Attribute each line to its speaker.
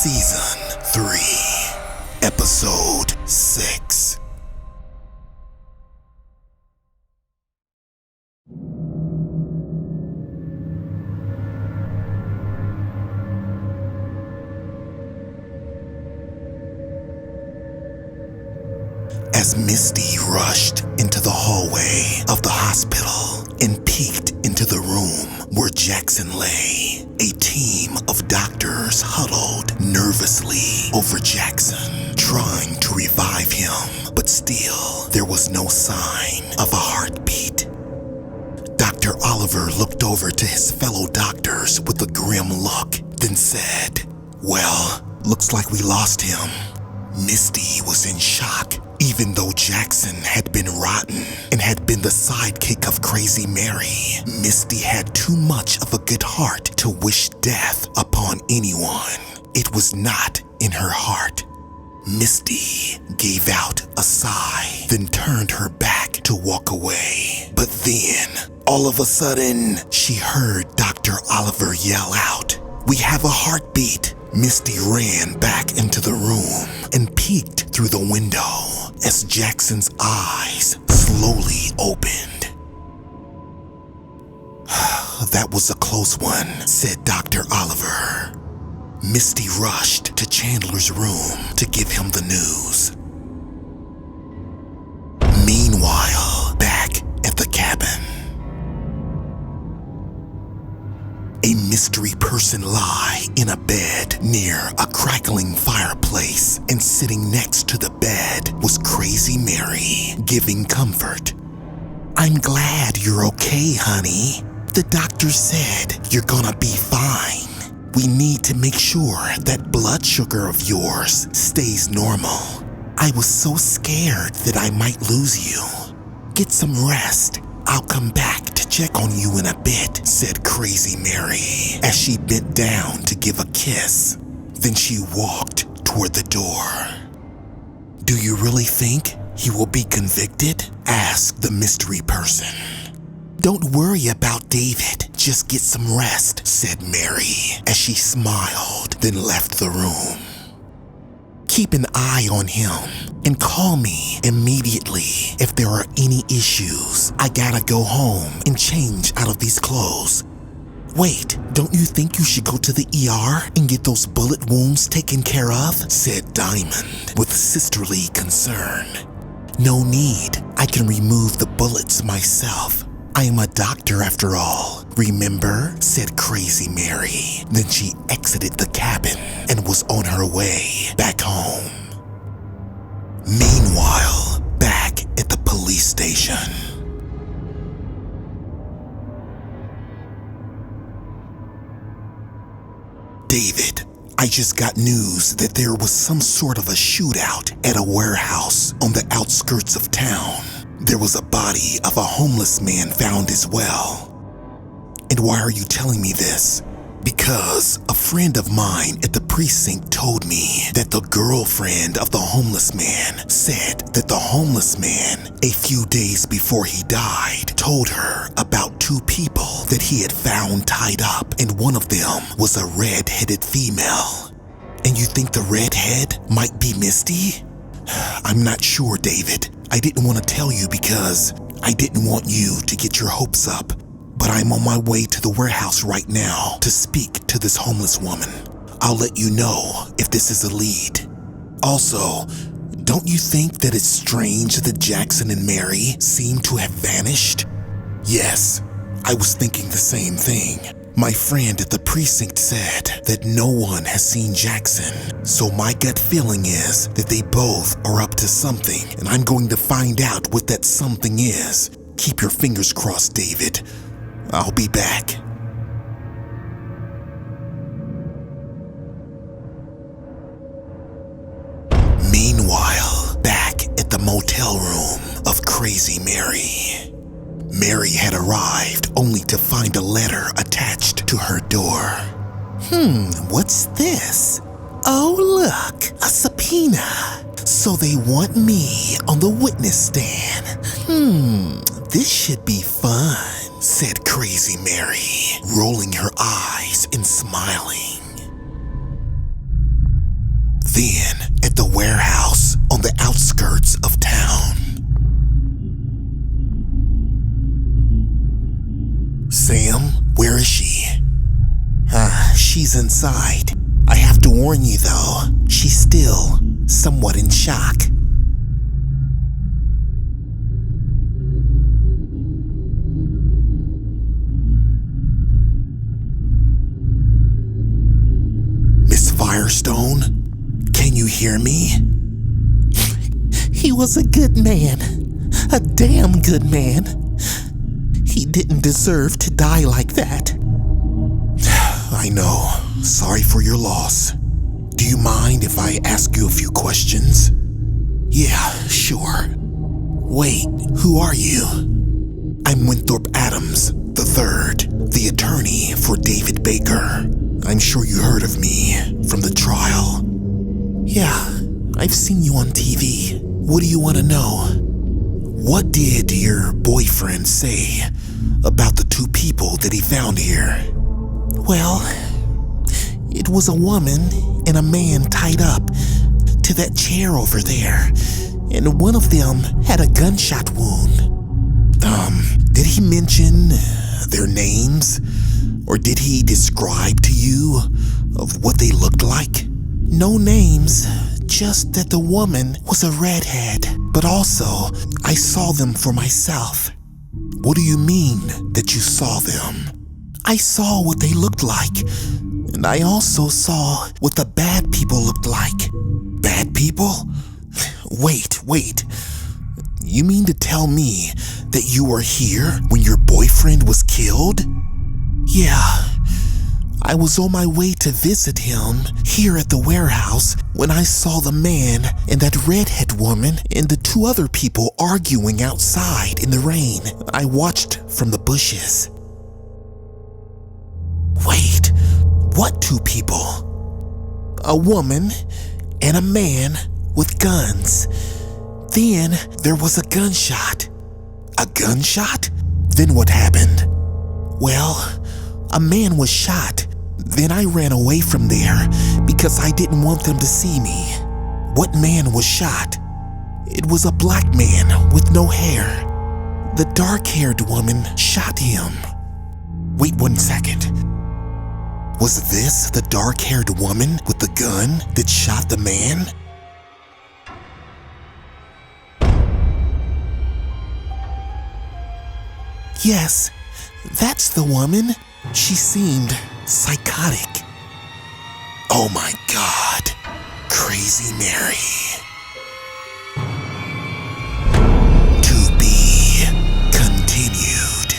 Speaker 1: Season 3, Episode 6. As Misty rushed into the hallway of the hospital and peeked into the room where Jackson lay, a team of doctors huddled nervously over Jackson, trying to revive him, but still there was no sign of a heartbeat. Dr. Oliver looked over to his fellow doctors with a grim look, then said, "Well, looks like we lost him." Misty was in shock. Even though Jackson had been rotten and had been the sidekick of Crazy Mary, Misty had too much of a good heart to wish death upon anyone. It was not in her heart. Misty gave out a sigh, then turned her back to walk away. But then, all of a sudden, she heard Dr. Oliver yell out, "We have a heartbeat." Misty ran back into the room and peeked through the window as Jackson's eyes slowly opened. "That was a close one," said Dr. Oliver. Misty rushed to Chandler's room to give him the news. Meanwhile, back at the cabin, a mystery person lay in a bed near a crackling fireplace, and sitting next to the bed was Crazy Mary, giving comfort. "I'm glad you're okay, honey. The doctor said you're gonna be fine. We need to make sure that blood sugar of yours stays normal. I was so scared that I might lose you. Get some rest. I'll come back to check on you in a bit," said Crazy Mary as she bent down to give a kiss. Then she walked toward the door. "Do you really think he will be convicted?" asked the mystery person. "Don't worry about David, just get some rest," said Mary as she smiled, then left the room. "Keep an eye on him and call me immediately if there are any issues. I gotta go home and change out of these clothes." "Wait, don't you think you should go to the ER and get those bullet wounds taken care of?" said Diamond with sisterly concern. "No need. I can remove the bullets myself. I am a doctor after all, remember?" said Crazy Mary. Then she exited the cabin and was on her way back home. Meanwhile, back at the police station. "David, I just got news that there was some sort of a shootout at a warehouse on the outskirts of town. There was a body of a homeless man found as well." "And why are you telling me this?" "Because a friend of mine at the precinct told me that the girlfriend of the homeless man said that the homeless man, a few days before he died, told her about two people that he had found tied up, and one of them was a red-headed female." "And you think the redhead might be Misty?" "I'm not sure, David. I didn't want to tell you because I didn't want you to get your hopes up. But I'm on my way to the warehouse right now to speak to this homeless woman. I'll let you know if this is a lead. Also, don't you think that it's strange that Jackson and Mary seem to have vanished?" "Yes, I was thinking the same thing. My friend at the precinct said that no one has seen Jackson, so my gut feeling is that they both are up to something, and I'm going to find out what that something is. Keep your fingers crossed, David. I'll be back." Meanwhile, back at the motel room of Crazy Mary. Mary had arrived only to find a letter attached to her door. What's this? Oh look, a subpoena. So they want me on the witness stand. This should be fun, said Crazy Mary, rolling her eyes and smiling. Then, at the warehouse on the outskirts of town. Sam, where is she? She's inside. I have to warn you though, she's still somewhat in shock. Miss Firestone, can you hear me? He was a good man, a damn good man. He didn't deserve to die like that. I know. Sorry for your loss. Do you mind if I ask you a few questions? Yeah, sure. Wait, who are you? I'm Winthrop Adams III, the attorney for David Baker. I'm sure you heard of me from the trial. Yeah, I've seen you on TV. What do you want to know? What did your boyfriend say about the two people that he found here? Well, it was a woman and a man tied up to that chair over there, and one of them had a gunshot wound. Did he mention their names, or did he describe to you of what they looked like? No names, just that the woman was a redhead, but also I saw them for myself. What do you mean that you saw them? I saw what they looked like, and I also saw what the bad people looked like. Bad people? Wait. You mean to tell me that you were here when your boyfriend was killed? Yeah. I was on my way to visit him here at the warehouse when I saw the man and that redhead woman and the two other people arguing outside in the rain. I watched from the bushes. Wait, what two people? A woman and a man with guns. Then there was a gunshot. A gunshot? Then what happened? Well, a man was shot. Then I ran away from there because I didn't want them to see me. What man was shot? It was a black man with no hair. The dark-haired woman shot him. Wait 1 second. Was this the dark-haired woman with the gun that shot the man? Yes, that's the woman. She seemed psychotic. Oh my God, Crazy Mary. To be continued.